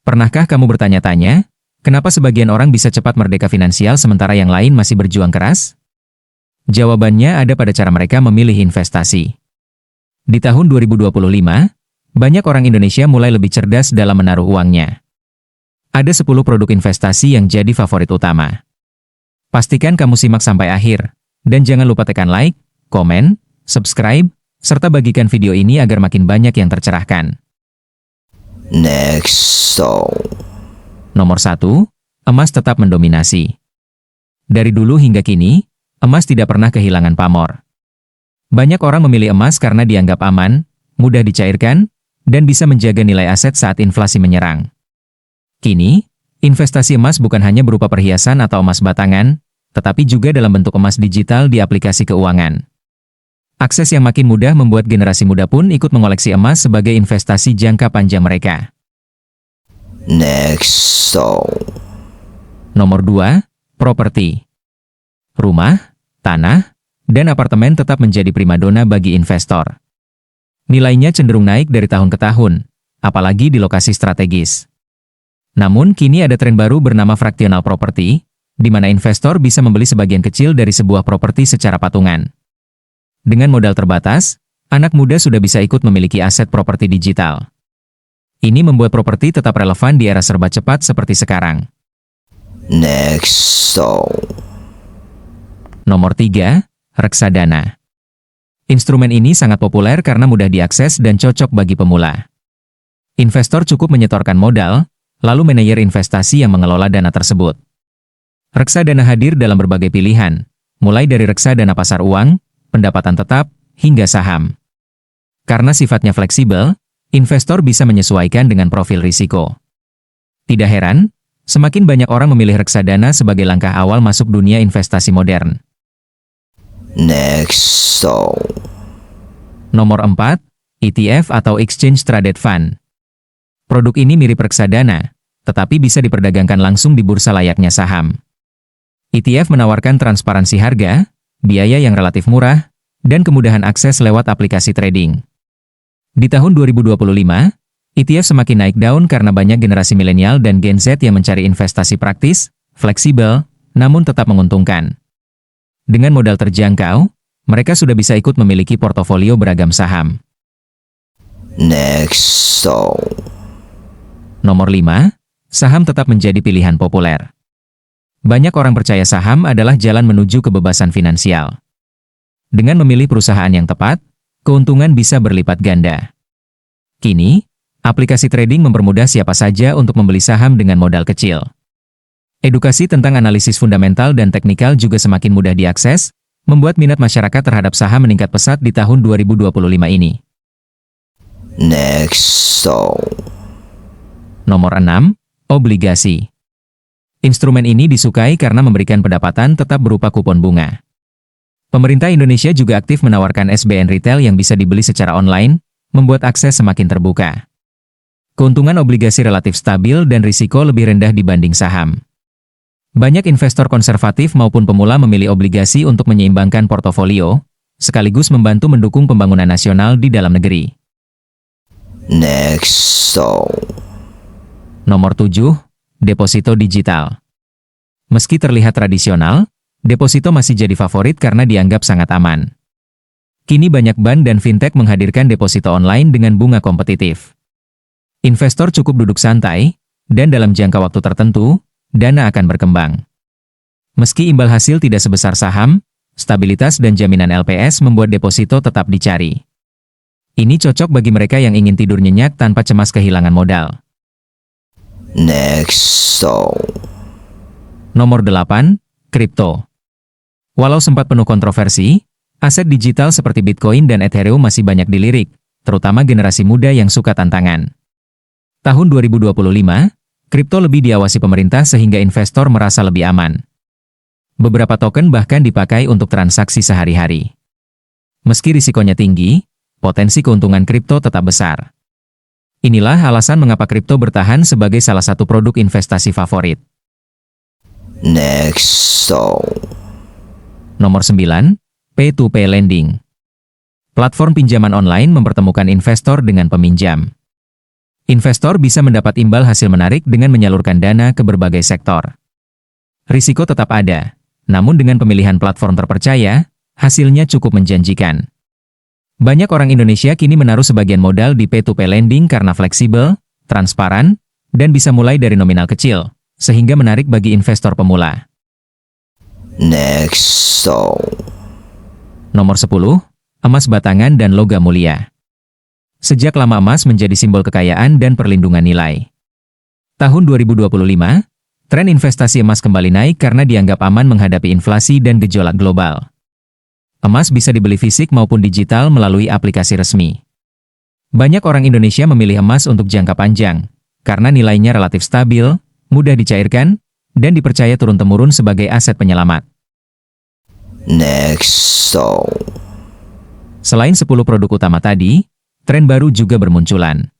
Pernahkah kamu bertanya-tanya, kenapa sebagian orang bisa cepat merdeka finansial sementara yang lain masih berjuang keras? Jawabannya ada pada cara mereka memilih investasi. Di tahun 2025, banyak orang Indonesia mulai lebih cerdas dalam menaruh uangnya. Ada 10 produk investasi yang jadi favorit utama. Pastikan kamu simak sampai akhir, dan jangan lupa tekan like, komen, subscribe, serta bagikan video ini agar makin banyak yang tercerahkan. Next song. Nomor 1, emas tetap mendominasi. Dari dulu hingga kini, emas tidak pernah kehilangan pamor. Banyak orang memilih emas karena dianggap aman, mudah dicairkan, dan bisa menjaga nilai aset saat inflasi menyerang. Kini, investasi emas bukan hanya berupa perhiasan atau emas batangan, tetapi juga dalam bentuk emas digital di aplikasi keuangan. Akses yang makin mudah membuat generasi muda pun ikut mengoleksi emas sebagai investasi jangka panjang mereka. Next song. Nomor 2, properti. Rumah, tanah, dan apartemen tetap menjadi primadona bagi investor. Nilainya cenderung naik dari tahun ke tahun, apalagi di lokasi strategis. Namun, kini ada tren baru bernama fractional property, di mana investor bisa membeli sebagian kecil dari sebuah properti secara patungan. Dengan modal terbatas, anak muda sudah bisa ikut memiliki aset properti digital. Ini membuat properti tetap relevan di era serba cepat seperti sekarang. Next song. Nomor 3, reksadana. Instrumen ini sangat populer karena mudah diakses dan cocok bagi pemula. Investor cukup menyetorkan modal, lalu manajer investasi yang mengelola dana tersebut. Reksadana hadir dalam berbagai pilihan, mulai dari reksadana pasar uang, pendapatan tetap, hingga saham. Karena sifatnya fleksibel, investor bisa menyesuaikan dengan profil risiko. Tidak heran, semakin banyak orang memilih reksadana sebagai langkah awal masuk dunia investasi modern. Next song. Nomor 4, ETF atau Exchange Traded Fund. Produk ini mirip reksadana, tetapi bisa diperdagangkan langsung di bursa layaknya saham. ETF menawarkan transparansi harga, biaya yang relatif murah, dan kemudahan akses lewat aplikasi trading. Di tahun 2025, ETF semakin naik daun karena banyak generasi milenial dan Gen Z yang mencari investasi praktis, fleksibel, namun tetap menguntungkan. Dengan modal terjangkau, mereka sudah bisa ikut memiliki portofolio beragam saham. Next song. Nomor 5, saham tetap menjadi pilihan populer. Banyak orang percaya saham adalah jalan menuju kebebasan finansial. Dengan memilih perusahaan yang tepat, keuntungan bisa berlipat ganda. Kini, aplikasi trading mempermudah siapa saja untuk membeli saham dengan modal kecil. Edukasi tentang analisis fundamental dan teknikal juga semakin mudah diakses, membuat minat masyarakat terhadap saham meningkat pesat di tahun 2025 ini. Next song. Nomor 6, obligasi. Instrumen ini disukai karena memberikan pendapatan tetap berupa kupon bunga. Pemerintah Indonesia juga aktif menawarkan SBN retail yang bisa dibeli secara online, membuat akses semakin terbuka. Keuntungan obligasi relatif stabil dan risiko lebih rendah dibanding saham. Banyak investor konservatif maupun pemula memilih obligasi untuk menyeimbangkan portofolio, sekaligus membantu mendukung pembangunan nasional di dalam negeri. Next song. Nomor 7, deposito digital. Meski terlihat tradisional, deposito masih jadi favorit karena dianggap sangat aman. Kini banyak bank dan fintech menghadirkan deposito online dengan bunga kompetitif. Investor cukup duduk santai, dan dalam jangka waktu tertentu, dana akan berkembang. Meski imbal hasil tidak sebesar saham, stabilitas dan jaminan LPS membuat deposito tetap dicari. Ini cocok bagi mereka yang ingin tidur nyenyak tanpa cemas kehilangan modal. Next song. Nomor 8, kripto. Walau sempat penuh kontroversi, aset digital seperti Bitcoin dan Ethereum masih banyak dilirik, terutama generasi muda yang suka tantangan. Tahun 2025, kripto lebih diawasi pemerintah sehingga investor merasa lebih aman. Beberapa token bahkan dipakai untuk transaksi sehari-hari. Meski risikonya tinggi, potensi keuntungan kripto tetap besar. Inilah alasan mengapa kripto bertahan sebagai salah satu produk investasi favorit. Next song. Nomor 9, P2P Lending. Platform pinjaman online mempertemukan investor dengan peminjam. Investor bisa mendapat imbal hasil menarik dengan menyalurkan dana ke berbagai sektor. Risiko tetap ada, namun dengan pemilihan platform terpercaya, hasilnya cukup menjanjikan. Banyak orang Indonesia kini menaruh sebagian modal di P2P lending karena fleksibel, transparan, dan bisa mulai dari nominal kecil, sehingga menarik bagi investor pemula. Next song. Nomor 10, emas batangan dan logam mulia. Sejak lama emas menjadi simbol kekayaan dan perlindungan nilai. Tahun 2025, tren investasi emas kembali naik karena dianggap aman menghadapi inflasi dan gejolak global. Emas bisa dibeli fisik maupun digital melalui aplikasi resmi. Banyak orang Indonesia memilih emas untuk jangka panjang, karena nilainya relatif stabil, mudah dicairkan, dan dipercaya turun-temurun sebagai aset penyelamat. Next song. Selain 10 produk utama tadi, tren baru juga bermunculan.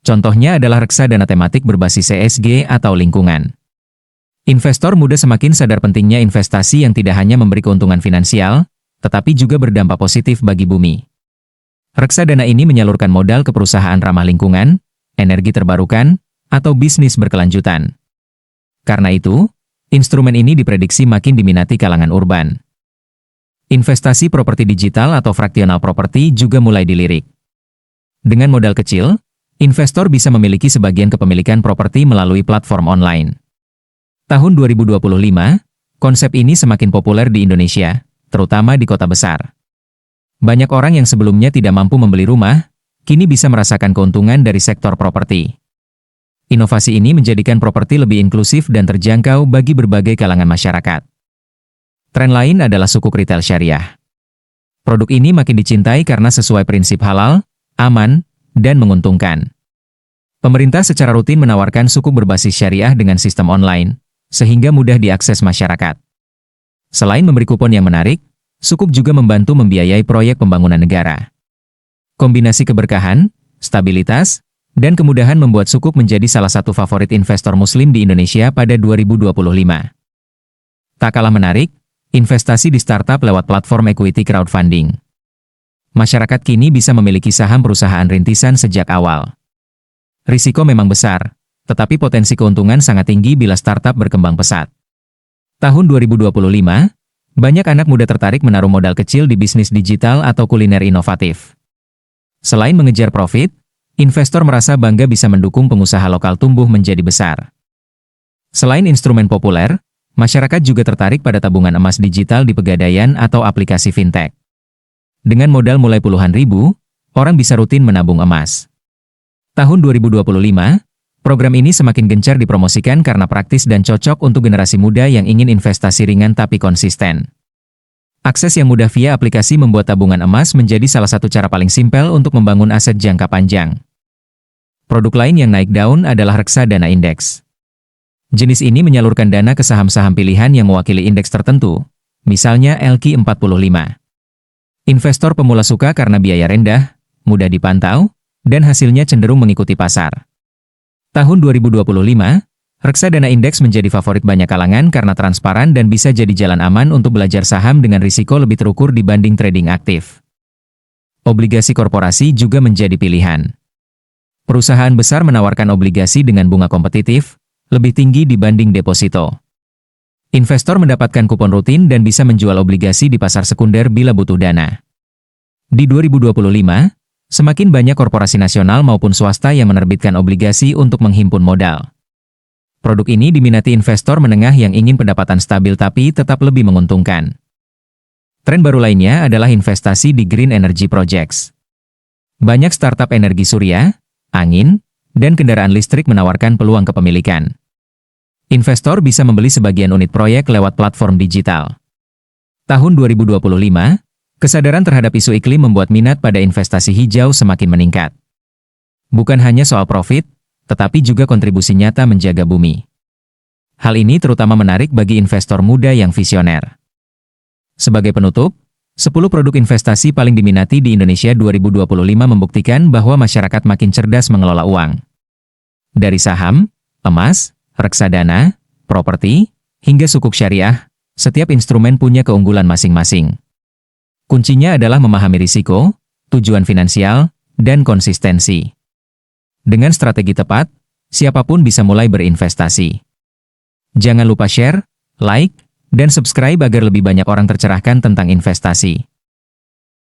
Contohnya adalah reksadana tematik berbasis ESG atau lingkungan. Investor muda semakin sadar pentingnya investasi yang tidak hanya memberi keuntungan finansial, tetapi juga berdampak positif bagi bumi. Reksadana ini menyalurkan modal ke perusahaan ramah lingkungan, energi terbarukan, atau bisnis berkelanjutan. Karena itu, instrumen ini diprediksi makin diminati kalangan urban. Investasi properti digital atau fractional property juga mulai dilirik. Dengan modal kecil, investor bisa memiliki sebagian kepemilikan properti melalui platform online. Tahun 2025, konsep ini semakin populer di Indonesia, terutama di kota besar. Banyak orang yang sebelumnya tidak mampu membeli rumah, kini bisa merasakan keuntungan dari sektor properti. Inovasi ini menjadikan properti lebih inklusif dan terjangkau bagi berbagai kalangan masyarakat. Tren lain adalah sukuk retail syariah. Produk ini makin dicintai karena sesuai prinsip halal, aman, dan menguntungkan. Pemerintah secara rutin menawarkan sukuk berbasis syariah dengan sistem online, sehingga mudah diakses masyarakat. Selain memberi kupon yang menarik, sukuk juga membantu membiayai proyek pembangunan negara. Kombinasi keberkahan, stabilitas, dan kemudahan membuat sukuk menjadi salah satu favorit investor muslim di Indonesia pada 2025. Tak kalah menarik, investasi di startup lewat platform equity crowdfunding. Masyarakat kini bisa memiliki saham perusahaan rintisan sejak awal. Risiko memang besar, tetapi potensi keuntungan sangat tinggi bila startup berkembang pesat. Tahun 2025, banyak anak muda tertarik menaruh modal kecil di bisnis digital atau kuliner inovatif. Selain mengejar profit, investor merasa bangga bisa mendukung pengusaha lokal tumbuh menjadi besar. Selain instrumen populer, masyarakat juga tertarik pada tabungan emas digital di Pegadaian atau aplikasi fintech. Dengan modal mulai puluhan ribu, orang bisa rutin menabung emas. Tahun 2025, program ini semakin gencar dipromosikan karena praktis dan cocok untuk generasi muda yang ingin investasi ringan tapi konsisten. Akses yang mudah via aplikasi membuat tabungan emas menjadi salah satu cara paling simpel untuk membangun aset jangka panjang. Produk lain yang naik daun adalah reksadana indeks. Jenis ini menyalurkan dana ke saham-saham pilihan yang mewakili indeks tertentu, misalnya LQ45. Investor pemula suka karena biaya rendah, mudah dipantau, dan hasilnya cenderung mengikuti pasar. Tahun 2025, reksadana indeks menjadi favorit banyak kalangan karena transparan dan bisa jadi jalan aman untuk belajar saham dengan risiko lebih terukur dibanding trading aktif. Obligasi korporasi juga menjadi pilihan. Perusahaan besar menawarkan obligasi dengan bunga kompetitif, lebih tinggi dibanding deposito. Investor mendapatkan kupon rutin dan bisa menjual obligasi di pasar sekunder bila butuh dana. Di 2025, semakin banyak korporasi nasional maupun swasta yang menerbitkan obligasi untuk menghimpun modal. Produk ini diminati investor menengah yang ingin pendapatan stabil tapi tetap lebih menguntungkan. Tren baru lainnya adalah investasi di green energy projects. Banyak startup energi surya, angin, dan kendaraan listrik menawarkan peluang kepemilikan. Investor bisa membeli sebagian unit proyek lewat platform digital. Tahun 2025, kesadaran terhadap isu iklim membuat minat pada investasi hijau semakin meningkat. Bukan hanya soal profit, tetapi juga kontribusi nyata menjaga bumi. Hal ini terutama menarik bagi investor muda yang visioner. Sebagai penutup, 10 produk investasi paling diminati di Indonesia 2025 membuktikan bahwa masyarakat makin cerdas mengelola uang. Dari saham, emas, reksadana, properti, hingga sukuk syariah, setiap instrumen punya keunggulan masing-masing. Kuncinya adalah memahami risiko, tujuan finansial, dan konsistensi. Dengan strategi tepat, siapapun bisa mulai berinvestasi. Jangan lupa share, like, dan subscribe agar lebih banyak orang tercerahkan tentang investasi.